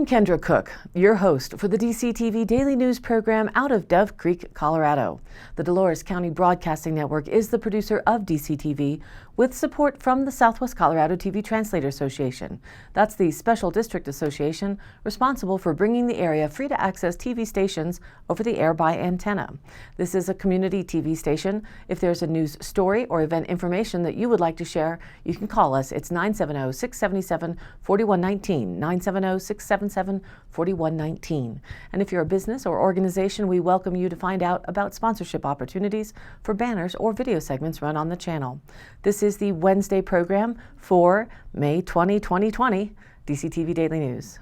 I'm Kendra Cook, your host for the DCTV Daily News program out of Dove Creek, Colorado. The Dolores County Broadcasting Network is the producer of DCTV with support from the Southwest Colorado TV Translator Association. That's the Special District Association responsible for bringing the area free-to-access TV stations over the air by antenna. This is a community TV station. If there's a news story or event information that you would like to share, you can call us. It's 970-677-4119, 970-677-4119. And if you're a business or organization, we welcome you to find out about sponsorship opportunities for banners or video segments run on the channel. This is the Wednesday program for May 20, 2020, DCTV Daily News.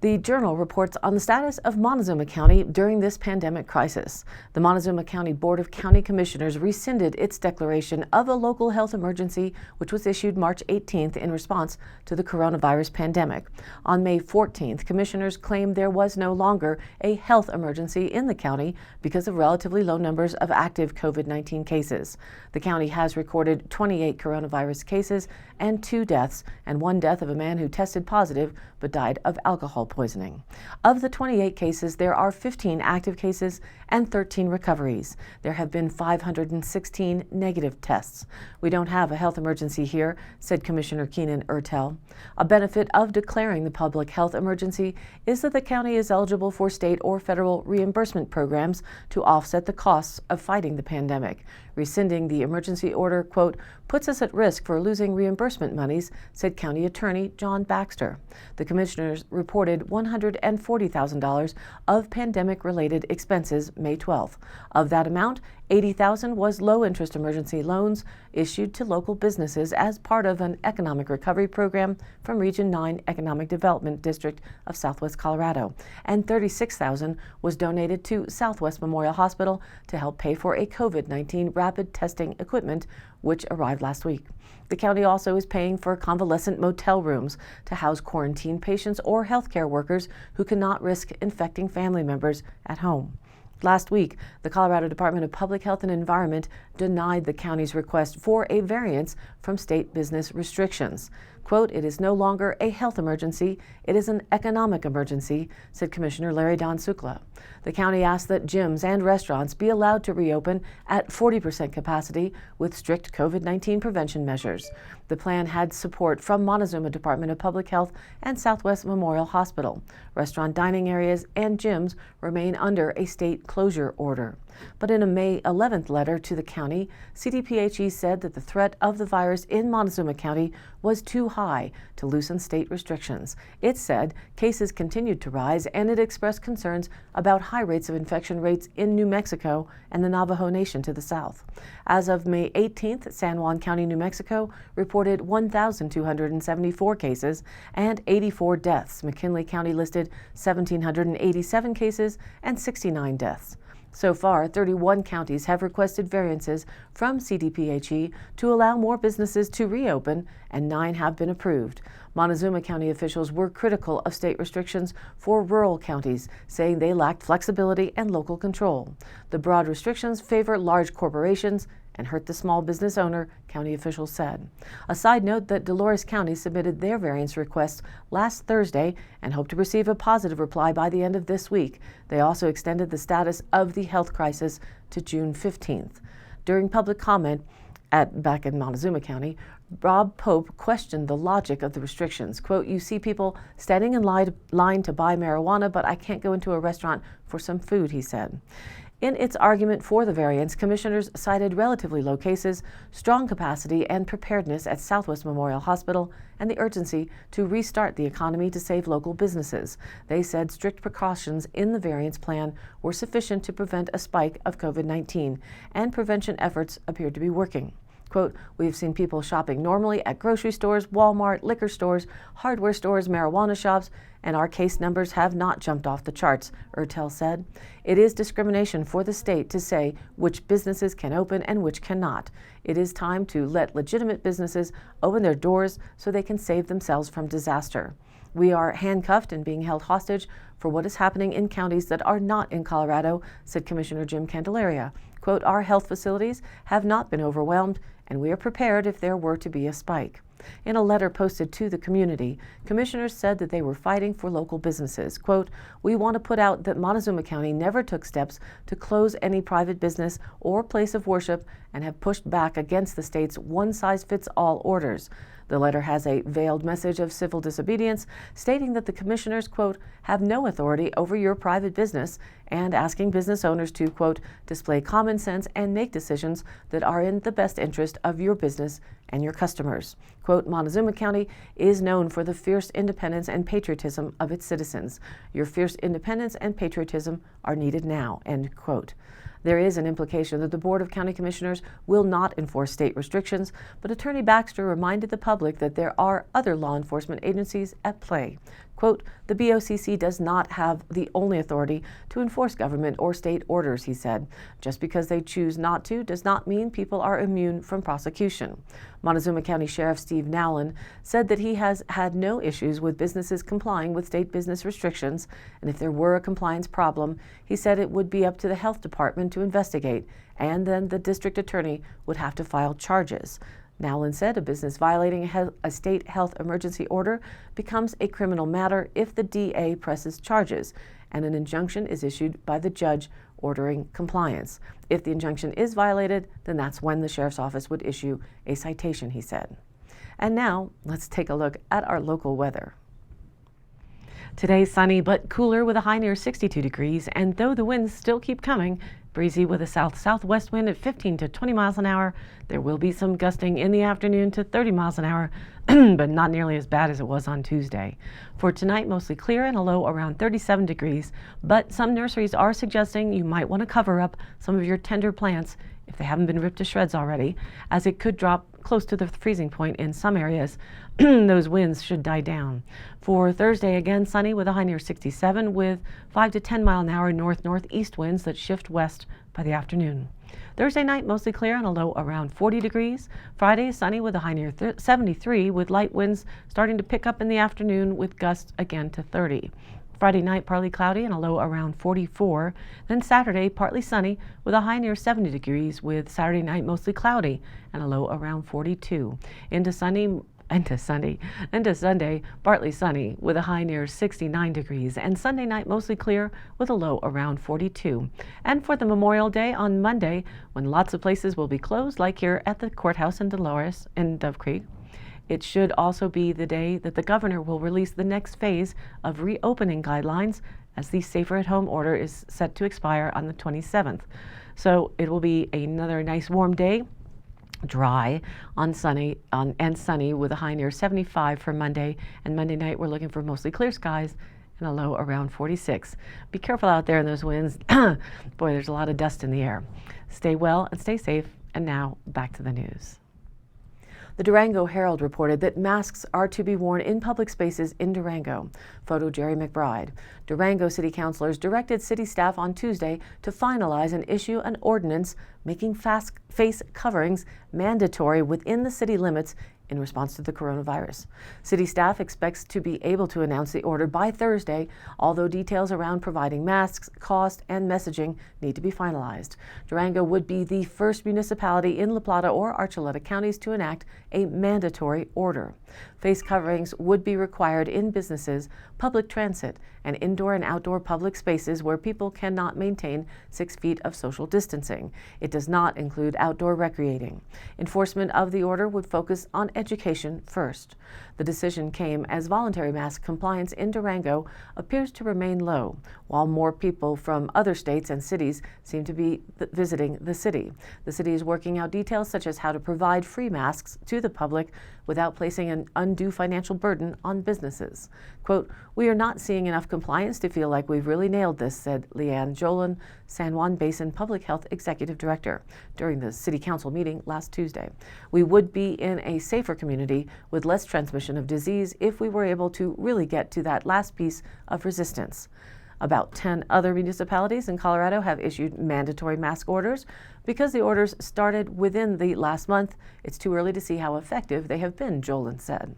The Journal reports on the status of Montezuma County during this pandemic crisis. The Montezuma County Board of County Commissioners rescinded its declaration of a local health emergency, which was issued March 18th in response to the coronavirus pandemic. On May 14th, commissioners claimed there was no longer a health emergency in the county because of relatively low numbers of active COVID-19 cases. The county has recorded 28 coronavirus cases and 2 deaths, and 1 death of a man who tested positive but died of alcohol poisoning. Of the 28 cases, there are 15 active cases and 13 recoveries. There have been 516 negative tests. We don't have a health emergency here, said Commissioner Keenan Ertel. A benefit of declaring the public health emergency is that the county is eligible for state or federal reimbursement programs to offset the costs of fighting the pandemic. Rescinding the emergency order, quote, puts us at risk for losing reimbursement monies, said County Attorney John Baxter. The commissioners reported $140,000 of pandemic-related expenses May 12th. Of that amount, $80,000 was low-interest emergency loans issued to local businesses as part of an economic recovery program from Region 9 Economic Development District of Southwest Colorado, and $36,000 was donated to Southwest Memorial Hospital to help pay for a COVID-19 rapid testing equipment, which arrived last week. The county also is paying for convalescent motel rooms to house quarantine patients or healthcare workers who cannot risk infecting family members at home. Last week, the Colorado Department of Public Health and Environment denied the county's request for a variance from state business restrictions. Quote, it is no longer a health emergency, it is an economic emergency, said Commissioner Larry Don Sukla. The county asked that gyms and restaurants be allowed to reopen at 40% capacity with strict COVID-19 prevention measures. The plan had support from Montezuma Department of Public Health and Southwest Memorial Hospital. Restaurant dining areas and gyms remain under a state closure order. But in a May 11th letter to the county, CDPHE said that the threat of the virus in Montezuma County was too high to loosen state restrictions. It said cases continued to rise, and it expressed concerns about high rates of infection rates in New Mexico and the Navajo Nation to the south. As of May 18th, San Juan County, New Mexico reported 1,274 cases and 84 deaths. McKinley County listed 1,787 cases and 69 deaths. So far, 31 counties have requested variances from CDPHE to allow more businesses to reopen, and 9 have been approved. Montezuma County officials were critical of state restrictions for rural counties, saying they lacked flexibility and local control. The broad restrictions favor large corporations and hurt the small business owner, county officials said. A side note that Dolores County submitted their variance requests last Thursday and hope to receive a positive reply by the end of this week. They also extended the status of the health crisis to June 15th. During public comment back in Montezuma County, Rob Pope questioned the logic of the restrictions. Quote, you see people standing in line to buy marijuana, but I can't go into a restaurant for some food, he said. In its argument for the variance, commissioners cited relatively low cases, strong capacity and preparedness at Southwest Memorial Hospital, and the urgency to restart the economy to save local businesses. They said strict precautions in the variance plan were sufficient to prevent a spike of COVID-19, and prevention efforts appeared to be working. Quote, we've seen people shopping normally at grocery stores, Walmart, liquor stores, hardware stores, marijuana shops, and our case numbers have not jumped off the charts, Ertel said. It is discrimination for the state to say which businesses can open and which cannot. It is time to let legitimate businesses open their doors so they can save themselves from disaster. We are handcuffed and being held hostage for what is happening in counties that are not in Colorado, said Commissioner Jim Candelaria. Quote, our health facilities have not been overwhelmed, and we are prepared if there were to be a spike. In a letter posted to the community, commissioners said that they were fighting for local businesses. Quote, "We want to put out that Montezuma County never took steps to close any private business or place of worship and have pushed back against the state's one-size-fits-all orders." The letter has a veiled message of civil disobedience, stating that the commissioners, quote, "have no authority over your private business," and asking business owners to, quote, "display common sense and make decisions that are in the best interest of your business and your customers." Quote, "Montezuma County is known for the fierce independence and patriotism of its citizens. Your fierce independence and patriotism are needed now," end quote. There is an implication that the Board of County Commissioners will not enforce state restrictions, but Attorney Baxter reminded the public that there are other law enforcement agencies at play. Quote, "The BOCC does not have the only authority to enforce government or state orders," he said. "Just because they choose not to does not mean people are immune from prosecution." Montezuma County Sheriff Steve Nowlin said that he has had no issues with businesses complying with state business restrictions, and if there were a compliance problem, he said it would be up to the health department to investigate, and then the district attorney would have to file charges. Nowlin said a business violating a state health emergency order becomes a criminal matter if the DA presses charges and an injunction is issued by the judge ordering compliance. If the injunction is violated, then that's when the sheriff's office would issue a citation, he said. And now, let's take a look at our local weather. Today, sunny but cooler with a high near 62 degrees, and though the winds still keep coming, breezy with a south-southwest wind at 15 to 20 miles an hour. There will be some gusting in the afternoon to 30 miles an hour, but not nearly as bad as it was on Tuesday. For tonight, mostly clear and a low around 37 degrees, but some nurseries are suggesting you might want to cover up some of your tender plants if they haven't been ripped to shreds already, as it could drop close to the freezing point in some areas. Those winds should die down. For Thursday, again sunny with a high near 67 with 5 to 10 mile an hour north-northeast winds that shift west by the afternoon. Thursday night, mostly clear and a low around 40 degrees. Friday, sunny with a high near 73 with light winds starting to pick up in the afternoon with gusts again to 30. Friday night, partly cloudy and a low around 44. Then Saturday, partly sunny with a high near 70 degrees with Saturday night mostly cloudy and a low around 42. Into Sunday, partly sunny with a high near 69 degrees, and Sunday night mostly clear with a low around 42. And for the Memorial Day on Monday, when lots of places will be closed, like here at the courthouse in Dolores in Dove Creek, it should also be the day that the governor will release the next phase of reopening guidelines, as the Safer at Home order is set to expire on the 27th. So it will be another nice warm day, dry and sunny with a high near 75 for Monday, and Monday night we're looking for mostly clear skies and a low around 46. Be careful out there in those winds. Boy, there's a lot of dust in the air. Stay well and stay safe. And now back to the news. The Durango Herald reported that masks are to be worn in public spaces in Durango. Photo Jerry McBride. Durango City Councilors directed city staff on Tuesday to finalize and issue an ordinance making face coverings mandatory within the city limits in response to the coronavirus. City staff expects to be able to announce the order by Thursday, although details around providing masks, cost, and messaging need to be finalized. Durango would be the first municipality in La Plata or Archuleta counties to enact a mandatory order. Face coverings would be required in businesses, public transit, and indoor and outdoor public spaces where people cannot maintain 6 feet of social distancing. It does not include outdoor recreating. Enforcement of the order would focus on education first. The decision came as voluntary mask compliance in Durango appears to remain low, while more people from other states and cities seem to be visiting the city. The city is working out details such as how to provide free masks to the public without placing an undue financial burden on businesses. Quote, "We are not seeing enough compliance to feel like we've really nailed this," said Leanne Jolan, San Juan Basin Public Health Executive Director, during the City Council meeting last Tuesday. "We would be in a safer community with less transmission of disease if we were able to really get to that last piece of resistance." About 10 other municipalities in Colorado have issued mandatory mask orders. Because the orders started within the last month, it's too early to see how effective they have been, Jolan said.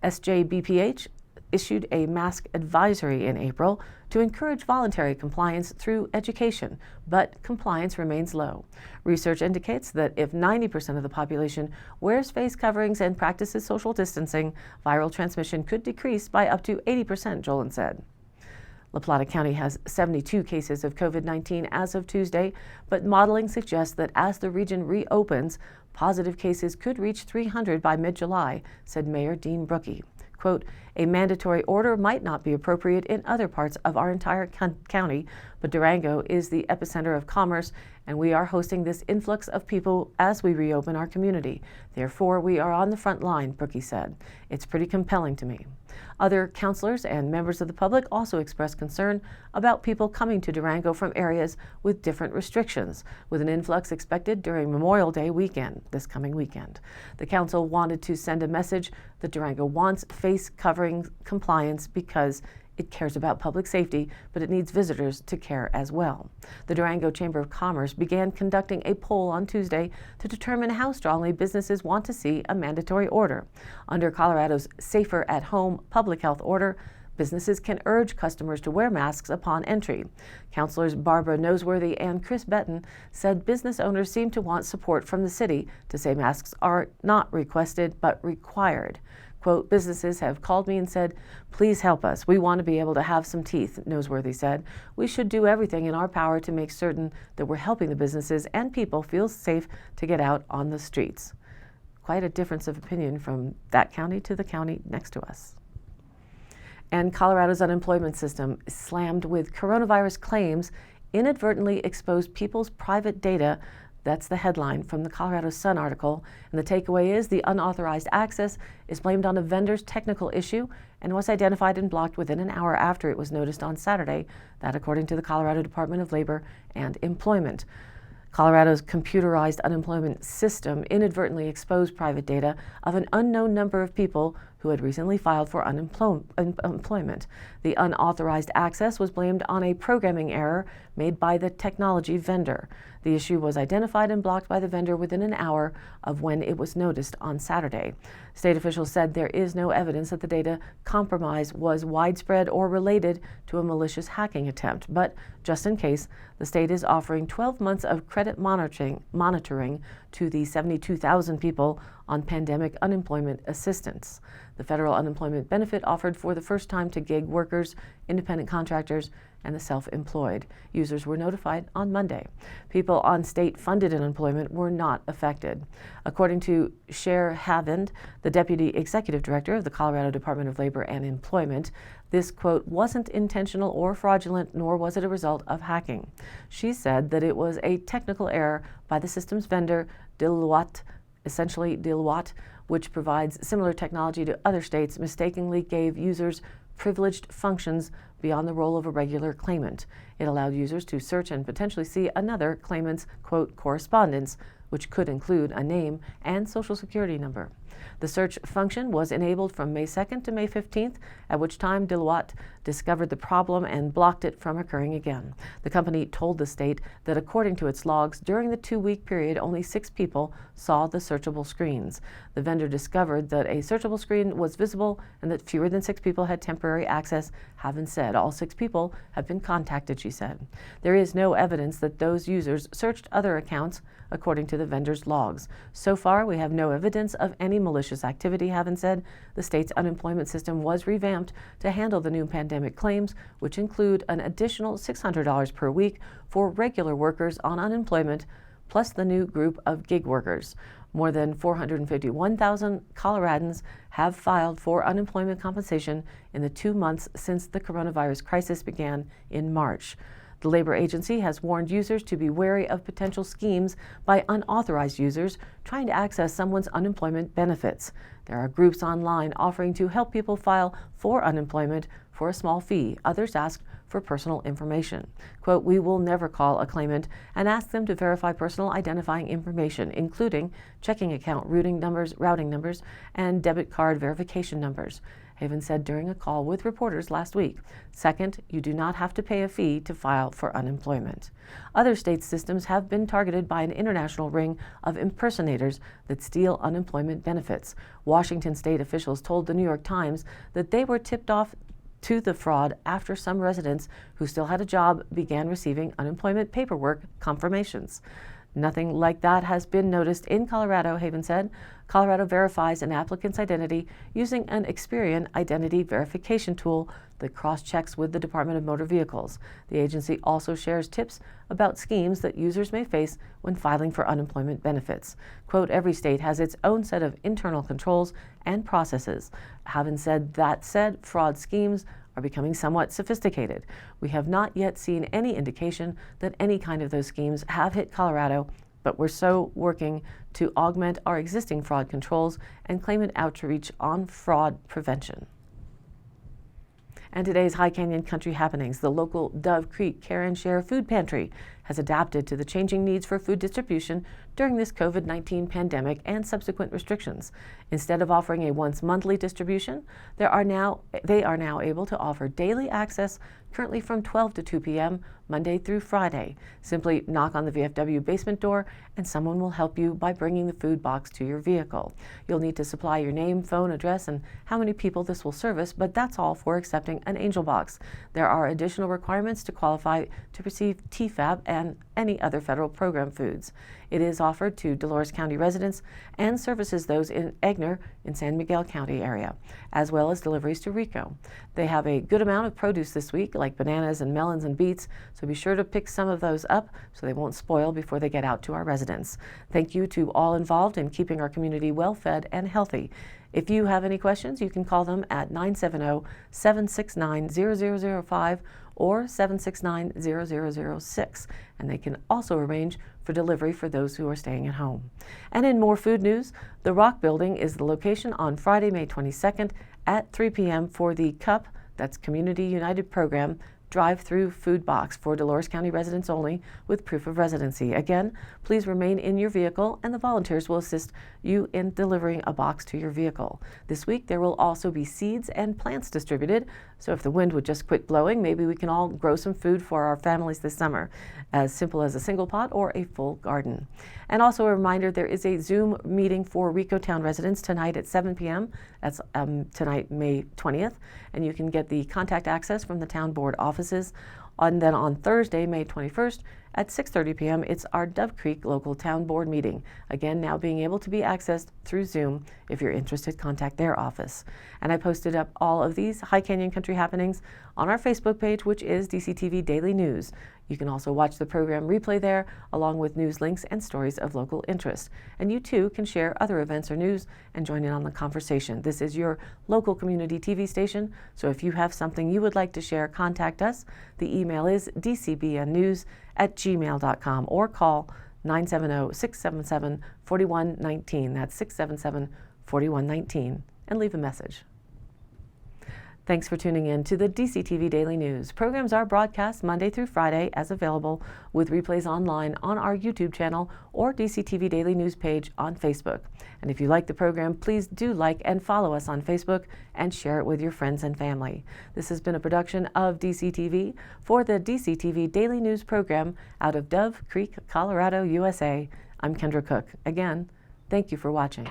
SJBPH issued a mask advisory in April to encourage voluntary compliance through education, but compliance remains low. Research indicates that if 90% of the population wears face coverings and practices social distancing, viral transmission could decrease by up to 80%, Jolin said. La Plata County has 72 cases of COVID-19 as of Tuesday, but modeling suggests that as the region reopens, positive cases could reach 300 by mid-July, said Mayor Dean Brookie. Quote, a mandatory order might not be appropriate in other parts of our entire county, but Durango is the epicenter of commerce, and we are hosting this influx of people as we reopen our community. Therefore, we are on the front line, Brookie said. It's pretty compelling to me. Other counselors and members of the public also expressed concern about people coming to Durango from areas with different restrictions, with an influx expected during Memorial Day weekend, this coming weekend. The council wanted to send a message that Durango wants face covering compliance because it cares about public safety, but it needs visitors to care as well. The Durango Chamber of Commerce began conducting a poll on Tuesday to determine how strongly businesses want to see a mandatory order. Under Colorado's Safer at Home public health order, businesses can urge customers to wear masks upon entry. Councilors Barbara Noseworthy and Chris Betton said business owners seem to want support from the city to say masks are not requested but required. Quote, businesses have called me and said, please help us. We want to be able to have some teeth, Noseworthy said. We should do everything in our power to make certain that we're helping the businesses and people feel safe to get out on the streets. Quite a difference of opinion from that county to the county next to us. And Colorado's unemployment system is slammed with coronavirus claims inadvertently exposed people's private data. That's the headline from the Colorado Sun article. And the takeaway is the unauthorized access is blamed on a vendor's technical issue and was identified and blocked within an hour after it was noticed on Saturday. That according to the Colorado Department of Labor and Employment. Colorado's computerized unemployment system inadvertently exposed private data of an unknown number of people who had recently filed for unemployment. The unauthorized access was blamed on a programming error made by the technology vendor. The issue was identified and blocked by the vendor within an hour of when it was noticed on Saturday. State officials said there is no evidence that the data compromise was widespread or related to a malicious hacking attempt, but just in case, the state is offering 12 months of credit monitoring to the 72,000 people on pandemic unemployment assistance. The federal unemployment benefit offered for the first time to gig workers, independent contractors, and the self-employed. Users were notified on Monday. People on state-funded unemployment were not affected. According to Cher Havind, the Deputy Executive Director of the Colorado Department of Labor and Employment, this, quote, wasn't intentional or fraudulent, nor was it a result of hacking. She said that it was a technical error by the system's vendor, Deloitte, which provides similar technology to other states, mistakenly gave users privileged functions beyond the role of a regular claimant. It allowed users to search and potentially see another claimant's, quote, correspondence, which could include a name and social security number. The search function was enabled from May 2nd to May 15th, at which time Deloitte discovered the problem and blocked it from occurring again. The company told the state that according to its logs, during the 2-week period, only 6 people saw the searchable screens. The vendor discovered that a searchable screen was visible and that fewer than 6 people had temporary access. Having said, all 6 people have been contacted, she said. There is no evidence that those users searched other accounts, according to the vendor's logs. So far, we have no evidence of any malicious activity, Havind said. The state's unemployment system was revamped to handle the new pandemic claims, which include an additional $600 per week for regular workers on unemployment, plus the new group of gig workers. More than 451,000 Coloradans have filed for unemployment compensation in the 2 months since the coronavirus crisis began in March. The labor agency has warned users to be wary of potential schemes by unauthorized users trying to access someone's unemployment benefits. There are groups online offering to help people file for unemployment for a small fee. Others ask for personal information. Quote, we will never call a claimant and ask them to verify personal identifying information, including checking account routing numbers, and debit card verification numbers. Haven said during a call with reporters last week. Second, you do not have to pay a fee to file for unemployment. Other states' systems have been targeted by an international ring of impersonators that steal unemployment benefits. Washington state officials told the New York Times that they were tipped off to the fraud after some residents who still had a job began receiving unemployment paperwork confirmations. Nothing like that has been noticed in Colorado, Haven said. Colorado verifies an applicant's identity using an Experian identity verification tool that cross-checks with the Department of Motor Vehicles. The agency also shares tips about schemes that users may face when filing for unemployment benefits. Quote, every state has its own set of internal controls and processes. Having said that said, fraud schemes are becoming somewhat sophisticated. We have not yet seen any indication that any kind of those schemes have hit Colorado, but we're so working to augment our existing fraud controls and claimant outreach on fraud prevention. And today's High Canyon Country happenings. The local Dove Creek Care and Share food pantry has adapted to the changing needs for food distribution during this COVID-19 pandemic and subsequent restrictions. Instead of offering a once monthly distribution, they are now able to offer daily access, currently from 12 to 2 p.m. Monday through Friday. Simply knock on the VFW basement door and someone will help you by bringing the food box to your vehicle. You'll need to supply your name, phone, address, and how many people this will service, but that's all for accepting an Angel Box. There are additional requirements to qualify to receive TFAB and any other federal program foods. It is offered to Dolores County residents and services those in Egner in San Miguel County area, as well as deliveries to Rico. They have a good amount of produce this week, like bananas and melons and beets, so be sure to pick some of those up so they won't spoil before they get out to our residents. Thank you to all involved in keeping our community well fed and healthy. If you have any questions, you can call them at 970-769-0005 or 769-0006, and they can also arrange for delivery for those who are staying at home. And in more food news, the Rock Building is the location on Friday, May 22nd at 3 p.m. for the CUP, that's Community United Program, drive-through food box for Dolores County residents only with proof of residency. Again, please remain in your vehicle and the volunteers will assist you in delivering a box to your vehicle. This week there will also be seeds and plants distributed, so if the wind would just quit blowing, maybe we can all grow some food for our families this summer, as simple as a single pot or a full garden. And also a reminder, there is a Zoom meeting for Rico Town residents tonight at 7 p.m. That's tonight, May 20th, and you can get the contact access from the town board offices. And then on Thursday, May 21st at 6:30 p.m., it's our Dove Creek local town board meeting. Again, now being able to be accessed through Zoom. If you're interested, contact their office. And I posted up all of these High Canyon Country happenings on our Facebook page, which is DCTV Daily News. You can also watch the program replay there, along with news links and stories of local interest. And you too can share other events or news and join in on the conversation. This is your local community TV station, so if you have something you would like to share, contact us. The email is dcbnnews@gmail.com or call 970-677-4119. That's 677-4119, and leave a message. Thanks for tuning in to the DCTV Daily News. Programs are broadcast Monday through Friday as available, with replays online on our YouTube channel or DCTV Daily News page on Facebook. And if you like the program, please do like and follow us on Facebook and share it with your friends and family. This has been a production of DCTV for the DCTV Daily News program out of Dove Creek, Colorado, USA. I'm Kendra Cook. Again, thank you for watching.